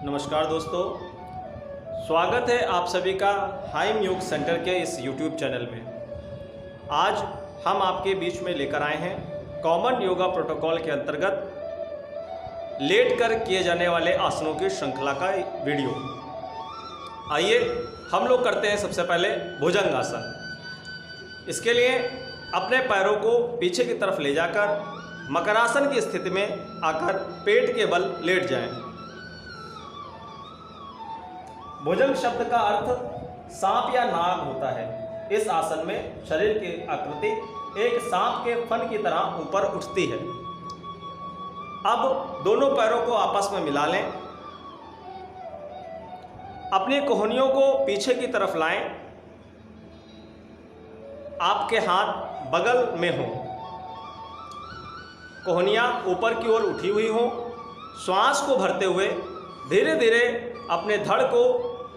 नमस्कार दोस्तों, स्वागत है आप सभी का हाइम योग सेंटर के इस YouTube चैनल में। आज हम आपके बीच में लेकर आए हैं कॉमन योगा प्रोटोकॉल के अंतर्गत लेट कर किए जाने वाले आसनों की श्रृंखला का वीडियो। आइए हम लोग करते हैं सबसे पहले भुजंगासन। इसके लिए अपने पैरों को पीछे की तरफ ले जाकर मकरासन की स्थिति में आकर पेट के बल लेट जाएं। भुजंग शब्द का अर्थ सांप या नाग होता है। इस आसन में शरीर की आकृति एक सांप के फन की तरह ऊपर उठती है। अब दोनों पैरों को आपस में मिला लें। अपनी कोहनियों को पीछे की तरफ लाएं। आपके हाथ बगल में हों, कोहनियाँ ऊपर की ओर उठी हुई हों। श्वास को भरते हुए धीरे धीरे अपने धड़ को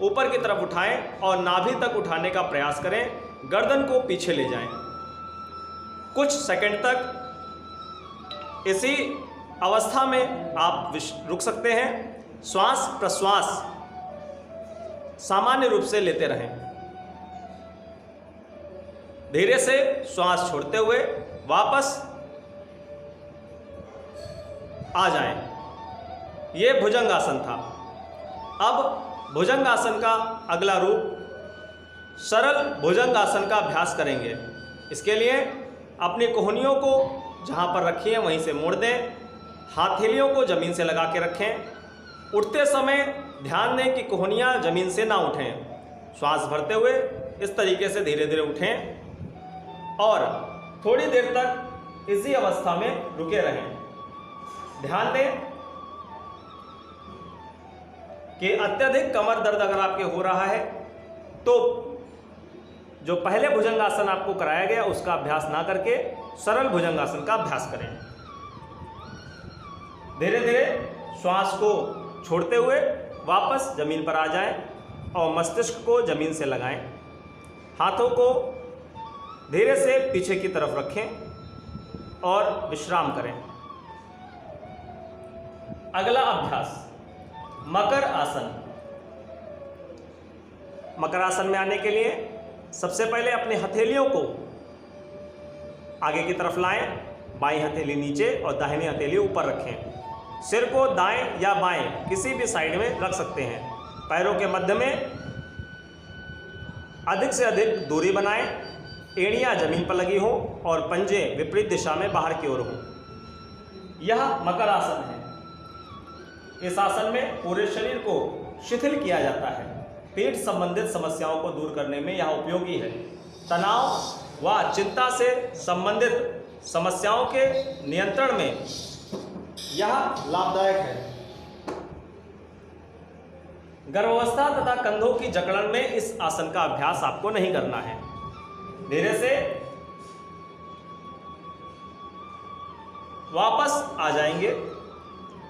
ऊपर की तरफ उठाएं और नाभि तक उठाने का प्रयास करें। गर्दन को पीछे ले जाएं। कुछ सेकंड तक इसी अवस्था में आप रुक सकते हैं। श्वास प्रश्वास सामान्य रूप से लेते रहें। धीरे से श्वास छोड़ते हुए वापस आ जाएं। ये भुजंगासन था। अब भुजंगासन का अगला रूप सरल भुजंगासन का अभ्यास करेंगे। इसके लिए अपनी कोहनियों को जहाँ पर रखी है वहीं से मोड़ दें। हथेलियों को ज़मीन से लगा के रखें। उठते समय ध्यान दें कि कोहनियाँ ज़मीन से ना उठें। श्वास भरते हुए इस तरीके से धीरे धीरे उठें और थोड़ी देर तक इसी अवस्था में रुके रहें। ध्यान दें कि अत्यधिक कमर दर्द अगर आपके हो रहा है तो जो पहले भुजंगासन आपको कराया गया उसका अभ्यास ना करके सरल भुजंगासन का अभ्यास करें। धीरे धीरे श्वास को छोड़ते हुए वापस जमीन पर आ जाएं और मस्तिष्क को जमीन से लगाएं। हाथों को धीरे से पीछे की तरफ रखें और विश्राम करें। अगला अभ्यास मकर आसन। मकर आसन में आने के लिए सबसे पहले अपनी हथेलियों को आगे की तरफ लाएं। बाईं हथेली नीचे और दाहिनी हथेली ऊपर रखें। सिर को दाएं या बाएं किसी भी साइड में रख सकते हैं। पैरों के मध्य में अधिक से अधिक दूरी बनाएं। एड़ियां जमीन पर लगी हो और पंजे विपरीत दिशा में बाहर की ओर हों। यह मकर आसन है। इस आसन में पूरे शरीर को शिथिल किया जाता है। पेट संबंधित समस्याओं को दूर करने में यह उपयोगी है। तनाव व चिंता से संबंधित समस्याओं के नियंत्रण में यह लाभदायक है। गर्भावस्था तथा कंधों की जकड़न में इस आसन का अभ्यास आपको नहीं करना है। धीरे से वापस आ जाएंगे।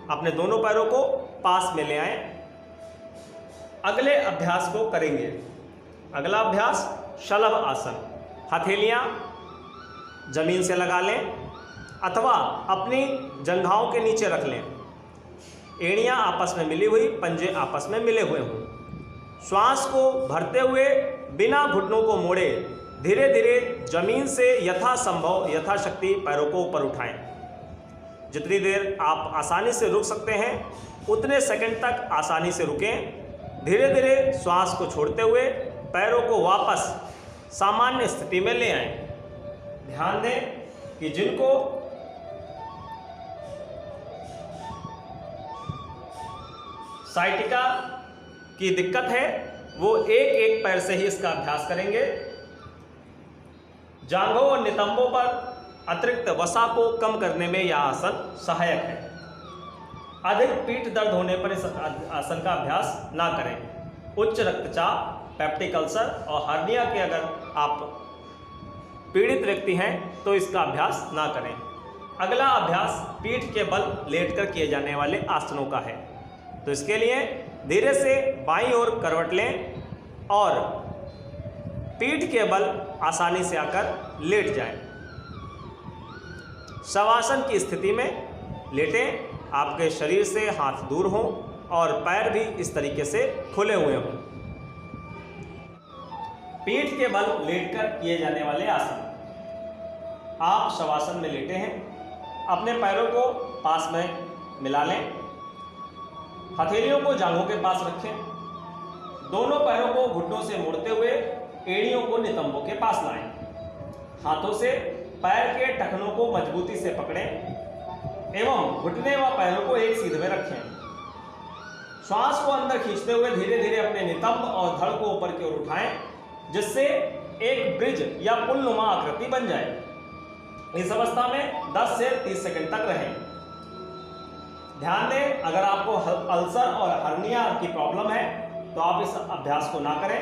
अपने दोनों पैरों को पास में ले आएं। अगले अभ्यास को करेंगे। अगला अभ्यास शलभ आसन। हथेलियां जमीन से लगा लें अथवा अपनी जंघाओं के नीचे रख लें। एड़ियां आपस में मिली हुई, पंजे आपस में मिले हुए हों। श्वास को भरते हुए बिना घुटनों को मोड़े धीरे धीरे जमीन से यथासंभव यथाशक्ति पैरों को ऊपर उठाएं। जितनी देर आप आसानी से रुक सकते हैं उतने सेकंड तक आसानी से रुकें। धीरे धीरे श्वास को छोड़ते हुए पैरों को वापस सामान्य स्थिति में ले आएं। ध्यान दें कि जिनको साइटिका की दिक्कत है वो एक एक पैर से ही इसका अभ्यास करेंगे। जांघों और नितंबों पर अतिरिक्त वसा को कम करने में यह आसन सहायक है। अधिक पीठ दर्द होने पर इस आसन का अभ्यास ना करें। उच्च रक्तचाप, पेप्टिक अल्सर और हार्निया के अगर आप पीड़ित व्यक्ति हैं तो इसका अभ्यास ना करें। अगला अभ्यास पीठ के बल लेटकर किए जाने वाले आसनों का है। तो इसके लिए धीरे से बाईं ओर करवट लें और पीठ के बल आसानी से आकर लेट जाएं। शवासन की स्थिति में लेटें। आपके शरीर से हाथ दूर हों और पैर भी इस तरीके से खुले हुए हों। पीठ के बल लेटकर किए जाने वाले आसन। आप शवासन में लेटे हैं, अपने पैरों को पास में मिला लें, हथेलियों को जांघों के पास रखें, दोनों पैरों को घुटनों से मोड़ते हुए एड़ियों को नितंबों के पास लाएं, हाथों से पैर के टखनों को मजबूती से पकड़ें एवं घुटने व पैरों को एक सीध में रखें। श्वास को अंदर खींचते हुए धीरे धीरे अपने नितंब और धड़ को ऊपर की ओर उठाएं, जिससे एक ब्रिज या पुलनुमा आकृति बन जाए। इस अवस्था में 10 से 30 सेकंड तक रहें। ध्यान दें, अगर आपको अल्सर और हर्निया की प्रॉब्लम है तो आप इस अभ्यास को ना करें।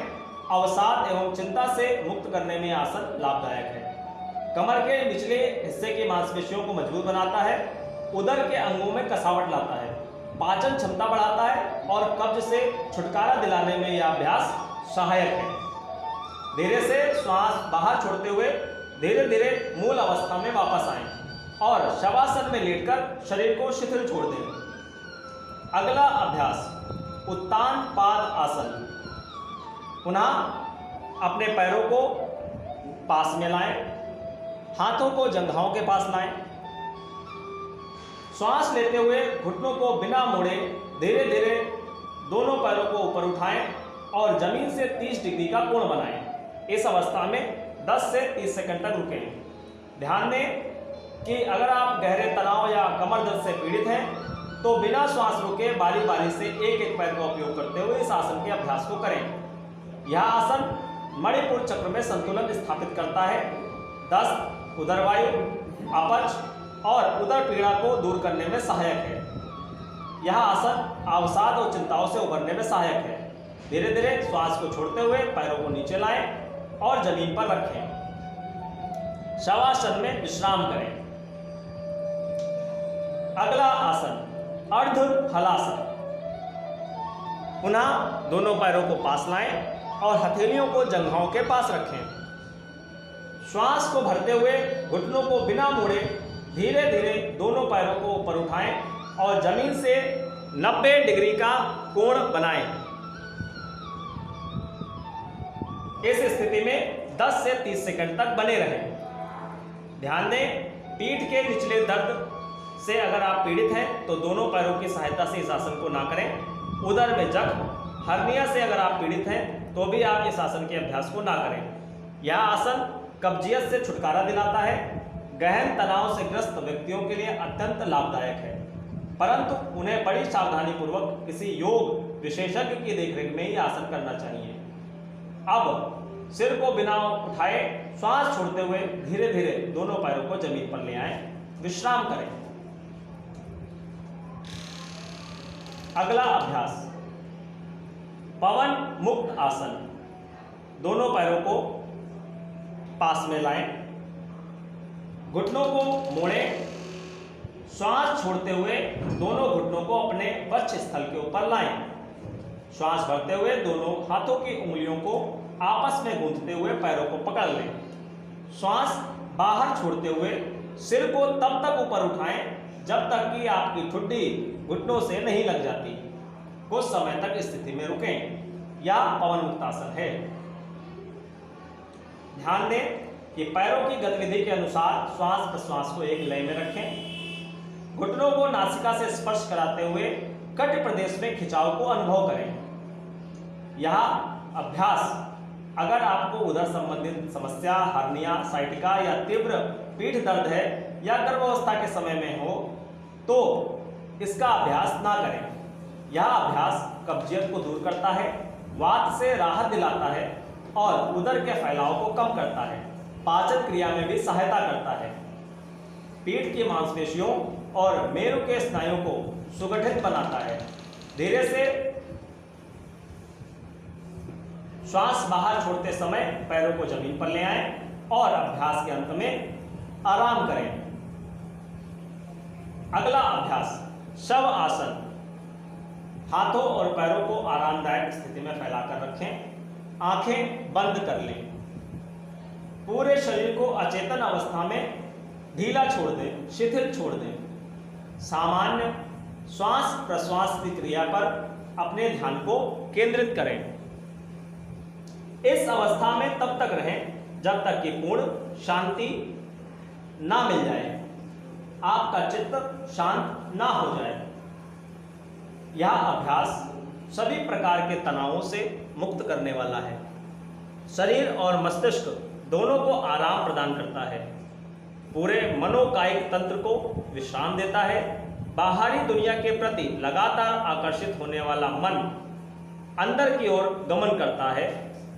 अवसाद एवं चिंता से मुक्त करने में आसन लाभदायक है। कमर के निचले हिस्से की मांसपेशियों को मजबूत बनाता है, उदर के अंगों में कसावट लाता है, पाचन क्षमता बढ़ाता है और कब्ज से छुटकारा दिलाने में यह अभ्यास सहायक है। धीरे से श्वास बाहर छोड़ते हुए धीरे धीरे मूल अवस्था में वापस आएं और शवासन में लेटकर शरीर को शिथिल छोड़ दें। अगला अभ्यास उत्तान पाद आसन। पुनः अपने पैरों को पास में लाएं, हाथों को जंघाओं के पास लाएं। श्वास लेते हुए घुटनों को बिना मोड़े धीरे धीरे दोनों पैरों को ऊपर उठाएं और जमीन से 30 डिग्री का कोण बनाएं। इस अवस्था में 10 से 30 सेकंड तक रुकें। ध्यान दें कि अगर आप गहरे तनाव या कमर दर्द से पीड़ित हैं तो बिना श्वास रुके बारी बारी से एक एक पैर का उपयोग करते हुए इस आसन के अभ्यास को करें। यह आसन मणिपुर चक्र में संतुलन स्थापित करता है, दस्त, उदरवायु, अपच और उदर पीड़ा को दूर करने में सहायक है। यह आसन अवसाद और चिंताओं से उबरने में सहायक है। धीरे धीरे श्वास को छोड़ते हुए पैरों को नीचे लाएं और जमीन पर रखें। शवासन में विश्राम करें। अगला आसन अर्ध हलासन। पुनः दोनों पैरों को पास लाएं और हथेलियों को जंघाओं के पास रखें। श्वास को भरते हुए घुटनों को बिना मोड़े धीरे धीरे दोनों पैरों को ऊपर उठाएं और जमीन से 90 डिग्री का कोण बनाएं। इस स्थिति में 10 से 30 सेकंड तक बने रहें। ध्यान दें, पीठ के निचले दर्द से अगर आप पीड़ित हैं तो दोनों पैरों की सहायता से इस आसन को ना करें। उदर में जख्म, हर्निया से अगर आप पीड़ित हैं तो भी आप इस आसन के अभ्यास को ना करें। यह आसन कब्जियत से छुटकारा दिलाता है। गहन तनाव से ग्रस्त व्यक्तियों के लिए अत्यंत लाभदायक है, परंतु उन्हें बड़ी सावधानी पूर्वक किसी योग विशेषज्ञ की देखरेख में यह आसन करना चाहिए। अब सिर को बिना उठाए श्वास छोड़ते हुए धीरे धीरे दोनों पैरों को जमीन पर ले आएं, विश्राम करें। अगला अभ्यास पवन मुक्त आसन। दोनों पैरों को पास में लाएं, घुटनों को मोड़ें, श्वास छोड़ते हुए दोनों घुटनों को अपने वक्ष स्थल के ऊपर लाएं। श्वास भरते हुए दोनों हाथों की उंगलियों को आपस में गूंथते हुए पैरों को पकड़ लें। श्वास बाहर छोड़ते हुए सिर को तब तक ऊपर उठाएं जब तक कि आपकी ठुड्डी घुटनों से नहीं लग जाती। कुछ समय तक इस स्थिति में रुकें। यह पवन मुक्त आसन है। ध्यान दें कि पैरों की गतिविधि के अनुसार श्वास प्रश्वास को एक लय में रखें। घुटनों को नासिका से स्पर्श कराते हुए कट प्रदेश में खिंचाव को अनुभव करें। यह अभ्यास अगर आपको उदर संबंधित समस्या, हर्निया, साइटिका या तीव्र पीठ दर्द है या गर्भावस्था के समय में हो तो इसका अभ्यास ना करें। यह अभ्यास कब्जियत को दूर करता है, वात से राहत दिलाता है और उदर के फैलाव को कम करता है, पाचन क्रिया में भी सहायता करता है, पीठ की मांसपेशियों और मेरु के स्नायुओं को सुगठित बनाता है। धीरे से श्वास बाहर छोड़ते समय पैरों को जमीन पर ले आएं और अभ्यास के अंत में आराम करें। अगला अभ्यास शव आसन। हाथों और पैरों को आरामदायक स्थिति में फैलाकर रखें, आंखें बंद कर लें। पूरे शरीर को अचेतन अवस्था में ढीला छोड़ दें, शिथिल छोड़ दें। सामान्य श्वास प्रश्वास की क्रिया पर अपने ध्यान को केंद्रित करें। इस अवस्था में तब तक रहें जब तक कि पूर्ण शांति ना मिल जाए, आपका चित्त शांत ना हो जाए। यह अभ्यास सभी प्रकार के तनावों से मुक्त करने वाला है, शरीर और मस्तिष्क दोनों को आराम प्रदान करता है, पूरे मनोकायिक तंत्र को विश्राम देता है। बाहरी दुनिया के प्रति लगातार आकर्षित होने वाला मन अंदर की ओर गमन करता है।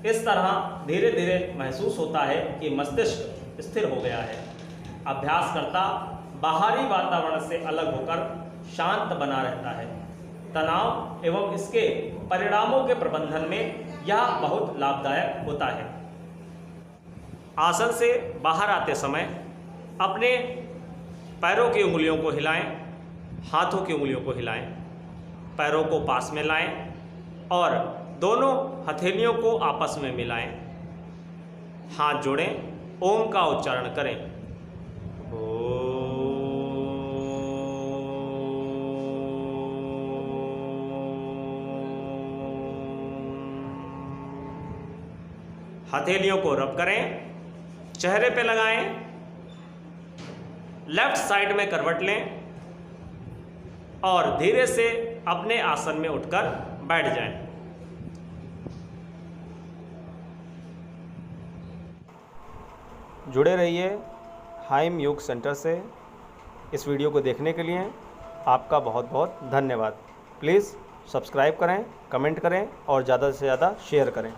इस तरह धीरे धीरे महसूस होता है कि मस्तिष्क स्थिर हो गया है। अभ्यासकर्ता बाहरी वातावरण से अलग होकर शांत बना रहता है। तनाव एवं इसके परिणामों के प्रबंधन में यह बहुत लाभदायक होता है। आसन से बाहर आते समय अपने पैरों की उंगलियों को हिलाएं, हाथों की उंगलियों को हिलाएं, पैरों को पास में लाएं और दोनों हथेलियों को आपस में मिलाएं। हाथ जोड़ें, ओम का उच्चारण करें। हथेलियों को रब करें, चेहरे पे लगाएं, लेफ्ट साइड में करवट लें और धीरे से अपने आसन में उठकर बैठ जाएं। जुड़े रहिए हाइम योग सेंटर से। इस वीडियो को देखने के लिए आपका बहुत बहुत धन्यवाद। प्लीज़ सब्सक्राइब करें, कमेंट करें और ज़्यादा से ज़्यादा शेयर करें।